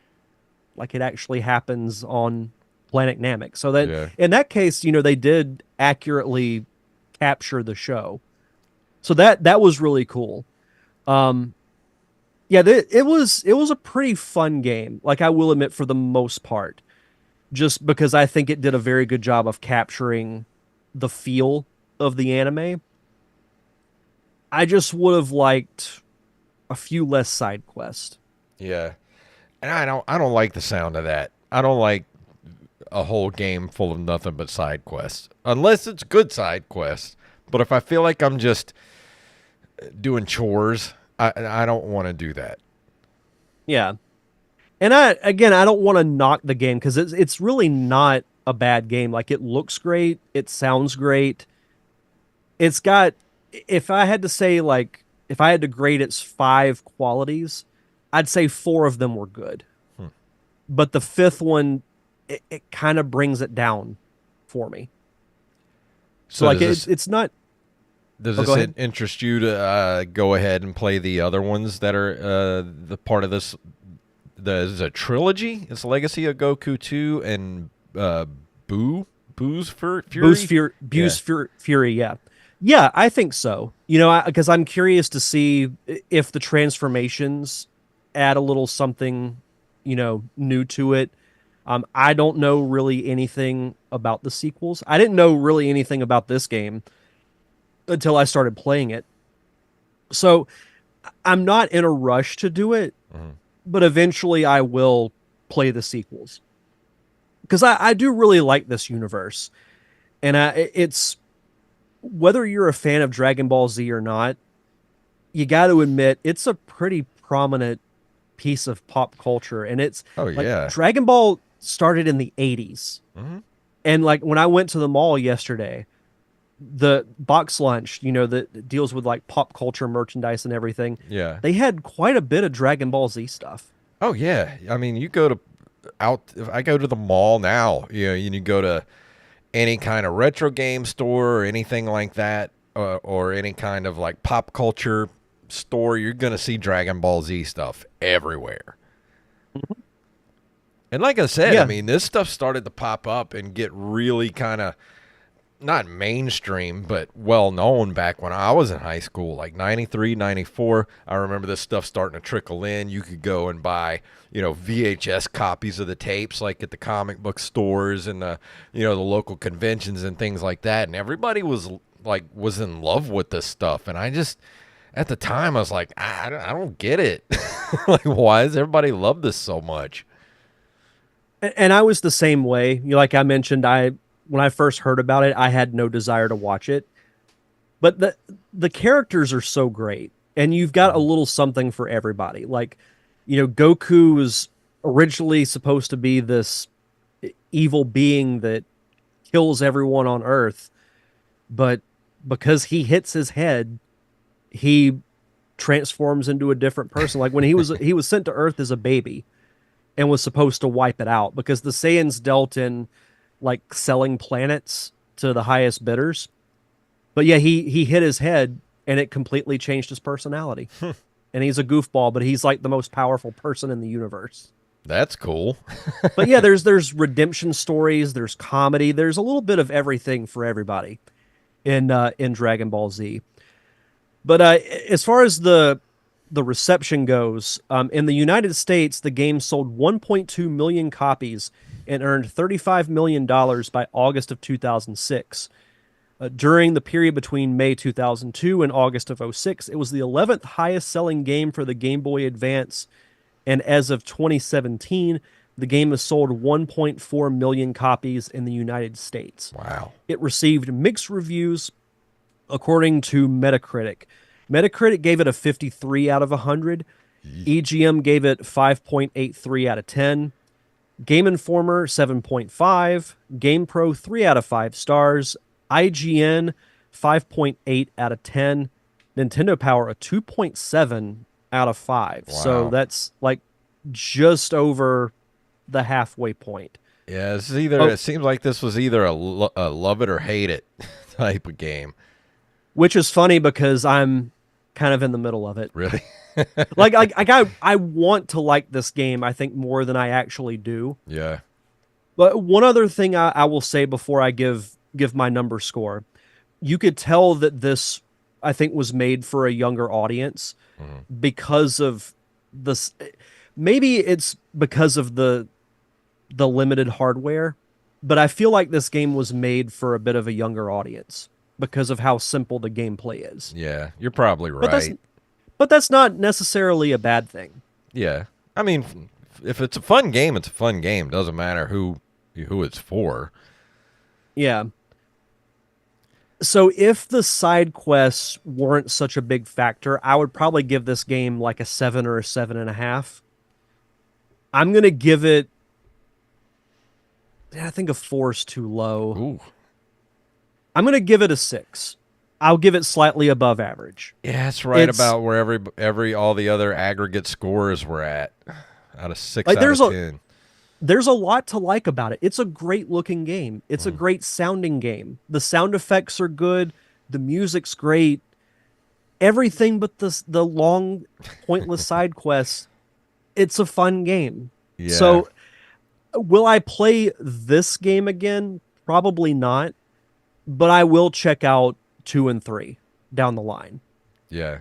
like it actually happens on planet Namek. So that yeah. in that case, they did accurately capture the show. So that was really cool. Um, yeah, it was a pretty fun game. Like I will admit, for the most part, just because I think it did a very good job of capturing the feel of the anime. I just would have liked a few less side quests. Yeah. And I don't like the sound of that. I don't like a whole game full of nothing but side quests. Unless it's good side quests. But if I feel like I'm just doing chores, I don't want to do that. Yeah. And I don't want to knock the game because it's really not a bad game. Like it looks great, it sounds great. It's got, if I had to say, like, if I had to grade its 5 qualities, I'd say 4 of them were good. Hmm. But the fifth one, it kind of brings it down for me. So like it's not. Does Oh, go this ahead. interest you to go ahead and play the other ones that are the part of this? There's a trilogy. It's Legacy of Goku 2 and Boo's Fury. Yeah. Fury. Yeah, yeah, I think so. Because I'm curious to see if the transformations add a little something, new to it. I don't know really anything about the sequels. I didn't know really anything about this game until I started playing it. So I'm not in a rush to do it, Mhm. but eventually I will play the sequels because I do really like this universe. And it's whether you're a fan of Dragon Ball Z or not, you got to admit it's a pretty prominent piece of pop culture. And it's Oh like yeah. Dragon Ball started in the 80s. Hmm. And like when I went to the mall yesterday, the box lunch, that deals with like pop culture merchandise and everything, Yeah. they had quite a bit of Dragon Ball Z stuff. Oh yeah. I mean, you go to out. If I go to the mall now, you go to any kind of retro game store or anything like that, or any kind of like pop culture store, you're gonna see Dragon Ball Z stuff everywhere. And like I said, I Yeah. mean, this stuff started to pop up and get really kind of not mainstream, but well known back when I was in high school, like 93, 94. I remember this stuff starting to trickle in. You could go and buy, VHS copies of the tapes, like at the comic book stores and the local conventions and things like that. And everybody was in love with this stuff. And I just, at the time, I was like, I don't get it. Like, why does everybody love this so much? And I was the same way. Like I mentioned, when I first heard about it, I had no desire to watch it. But the characters are so great, and you've got a little something for everybody. Like, Goku was originally supposed to be this evil being that kills everyone on Earth, but because he hits his head, he transforms into a different person. Like when he was sent to Earth as a baby and was supposed to wipe it out because the Saiyans dealt in like selling planets to the highest bidders. But yeah, he hit his head and it completely changed his personality. And he's a goofball, but he's like the most powerful person in the universe. That's cool. But yeah, there's redemption stories, there's comedy, there's a little bit of everything for everybody in Dragon Ball Z. But as far as the reception goes, in the United States, the game sold 1.2 million copies and earned $35 million by August of 2006. During the period between May 2002 and August of '06, it was the 11th highest selling game for the Game Boy Advance. And as of 2017, the game has sold 1.4 million copies in the United States. Wow. It received mixed reviews according to Metacritic. Metacritic gave it a 53 out of 100. EGM gave it 5.83 out of 10. Game Informer 7.5. GamePro 3 out of 5 stars. IGN 5.8 out of 10. Nintendo Power a 2.7 out of 5. Wow. So that's like just over the halfway point. Yeah, it's either. It seems like this was either a love it or hate it type of game. Which is funny because I'm kind of in the middle of it. Really? Like I want to like this game, I think, more than I actually do. Yeah. But one other thing I will say before I give my number score, you could tell that this, I think, was made for a younger audience because of this. Maybe it's because of the limited hardware, but I feel like this game was made for a bit of a younger audience because of how simple the gameplay is. Yeah, you're probably right. But that's not necessarily a bad thing. Yeah. I mean, if it's a fun game, it's a fun game. Doesn't matter who it's for. Yeah. So if the side quests weren't such a big factor, I would probably give this game like a 7 or a 7.5. I'm going to give it, I think a 4 is too low. Ooh. I'm going to give it a 6. I'll give it slightly above average. Yeah, that's right about where all the other aggregate scores were at. Out of 6 out of 10. There's a lot to like about it. It's a great looking game. It's a great sounding game. The sound effects are good. The music's great. Everything but the long, pointless side quests. It's a fun game. Yeah. So, will I play this game again? Probably not. But I will check out 2 and 3 down the line. Yeah.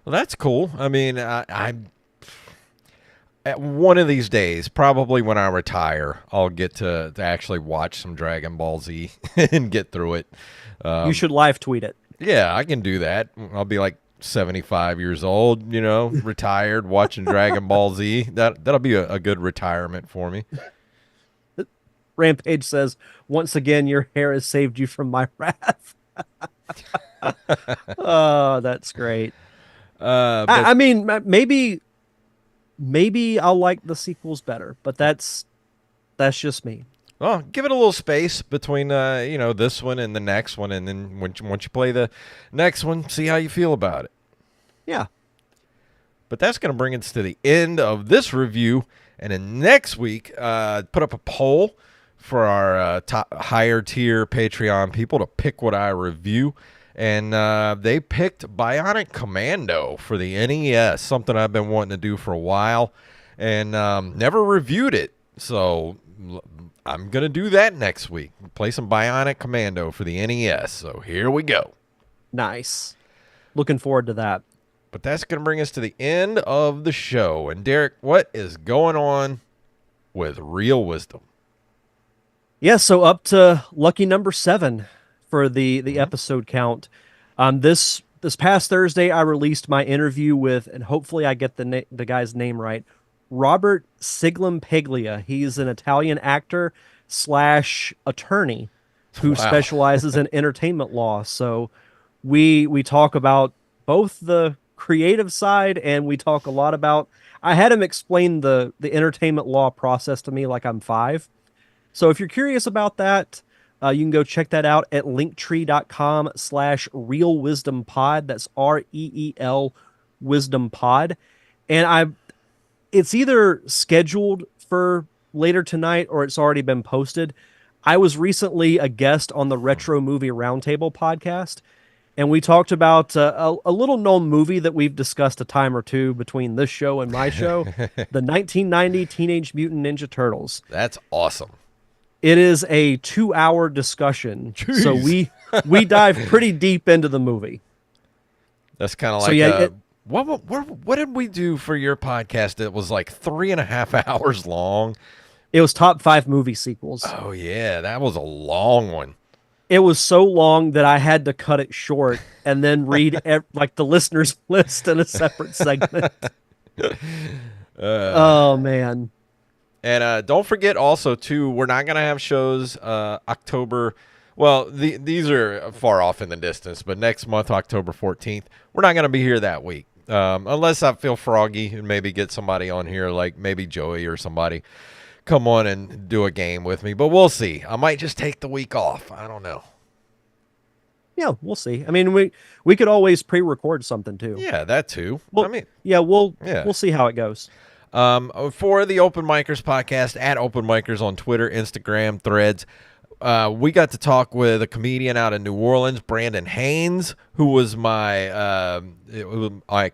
Well, that's cool. I mean, I'm at one of these days, probably when I retire, I'll get to actually watch some Dragon Ball Z and get through it. You should live tweet it. Yeah, I can do that. I'll be like 75 years old, retired, watching Dragon Ball Z. That'll be a good retirement for me. Rampage says, once again, your hair has saved you from my wrath. Oh, that's great. I mean, maybe I'll like the sequels better, but that's just me. Well, give it a little space between this one and the next one, and then once you play the next one, see how you feel about it. Yeah. But that's going to bring us to the end of this review, and then next week, put up a poll for our top higher tier Patreon people to pick what I review. And they picked Bionic Commando for the NES, something I've been wanting to do for a while, and never reviewed it. So I'm going to do that next week. Play some Bionic Commando for the NES. So here we go. Nice. Looking forward to that. But that's going to bring us to the end of the show. And Derek, what is going on with Real Wisdom? Yeah, so up to lucky number 7 for the episode count. This past Thursday, I released my interview with, and hopefully I get the guy's name right, Robert Siglampaglia. He's an Italian actor / attorney who specializes in entertainment law. So we talk about both the creative side, and we talk a lot about, I had him explain the entertainment law process to me like I'm 5. So if you're curious about that, you can go check that out at linktree.com/realwisdompod. That's REEL Wisdom Pod. And it's either scheduled for later tonight or it's already been posted. I was recently a guest on the Retro Movie Roundtable podcast, and we talked about a little known movie that we've discussed a time or two between this show and my show, the 1990 Teenage Mutant Ninja Turtles. That's awesome. It is a 2-hour discussion, so Jeez. we dive pretty deep into the movie. That's kind of So like yeah, what did we do for your podcast that was like 3.5 hours long? it was top 5 movie sequels. Oh yeah, that was a long one. It was so long that I had to cut it short and then read like the listeners list in a separate segment. Oh man. And don't forget also too, we're not gonna have shows October. Well, these are far off in the distance, but next month, October 14th, we're not gonna be here that week, unless I feel froggy and maybe get somebody on here, like maybe Joey or somebody, come on and do a game with me. But we'll see. I might just take the week off. I don't know. Yeah, we'll see. I mean, we could always pre-record something too. Yeah, that too. Well, I mean, yeah, we'll yeah. we'll see how it goes. For the Open Micers podcast, at Open Micers on Twitter, Instagram, Threads, we got to talk with a comedian out in New Orleans, Brandon Haynes, who was my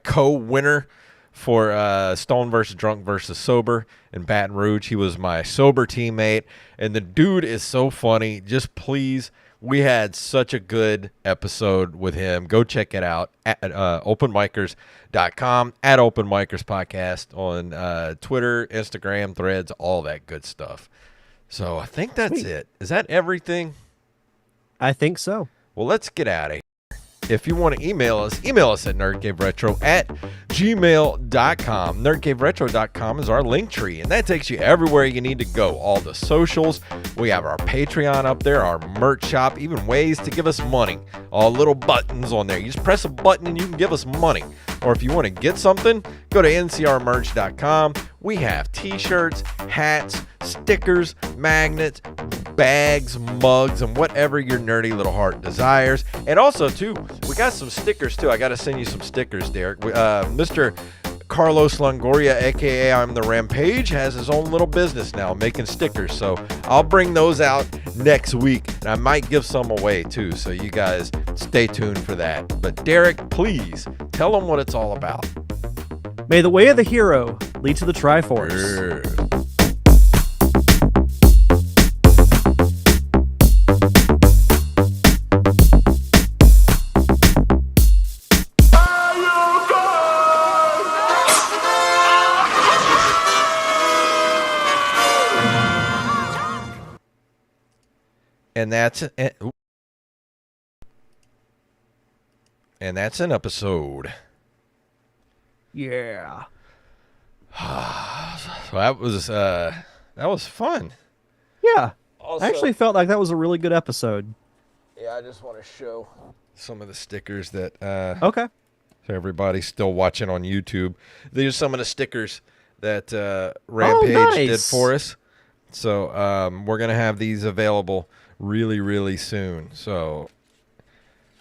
co-winner for Stone versus Drunk versus Sober in Baton Rouge. He was my sober teammate, and the dude is so funny. Just please, we had such a good episode with him. Go check it out at openmicers.com, at Open Micers Podcast on Twitter, Instagram, Threads, all that good stuff. So I think that's it. Is that everything? I think so. Well, let's get out of here. If you want to email us at nerdcaveretro@gmail.com. Nerdcaveretro.com is our link tree, and that takes you everywhere you need to go. All the socials. We have our Patreon up there, our merch shop, even ways to give us money. All little buttons on there. You just press a button and you can give us money. Or if you want to get something, go to ncrmerch.com. We have t-shirts, hats, stickers, magnets, bags, mugs, and whatever your nerdy little heart desires. And also, too, we got some stickers, too. I got to send you some stickers, Derek. Mr. Carlos Longoria, a.k.a. I'm the Rampage, has his own little business now making stickers. So I'll bring those out next week, and I might give some away, too. So you guys stay tuned for that. But, Derek, please tell them what it's all about. May the way of the hero lead to the Triforce. Yeah. And that's an episode. Yeah. So that was fun. Yeah. Also, I actually felt like that was a really good episode. Yeah, I just want to show some of the stickers that Okay. for everybody still watching on YouTube. These are some of the stickers that Rampage did nice. for us. So we're gonna have these available really, really soon. So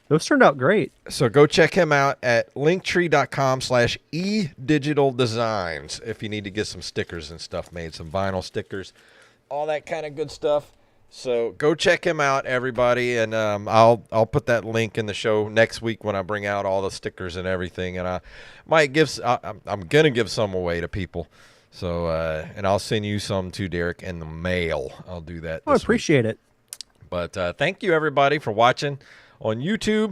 Those turned out great. So go check him out at linktree.com/edigitaldesigns if you need to get some stickers and stuff made, some vinyl stickers, all that kind of good stuff. So go check him out, everybody, and I'll put that link in the show next week when I bring out all the stickers and everything, and I might I'm gonna give some away to people. So and I'll send you some too, Derek, in the mail. I'll do that. I appreciate it. But thank you, everybody, for watching on YouTube.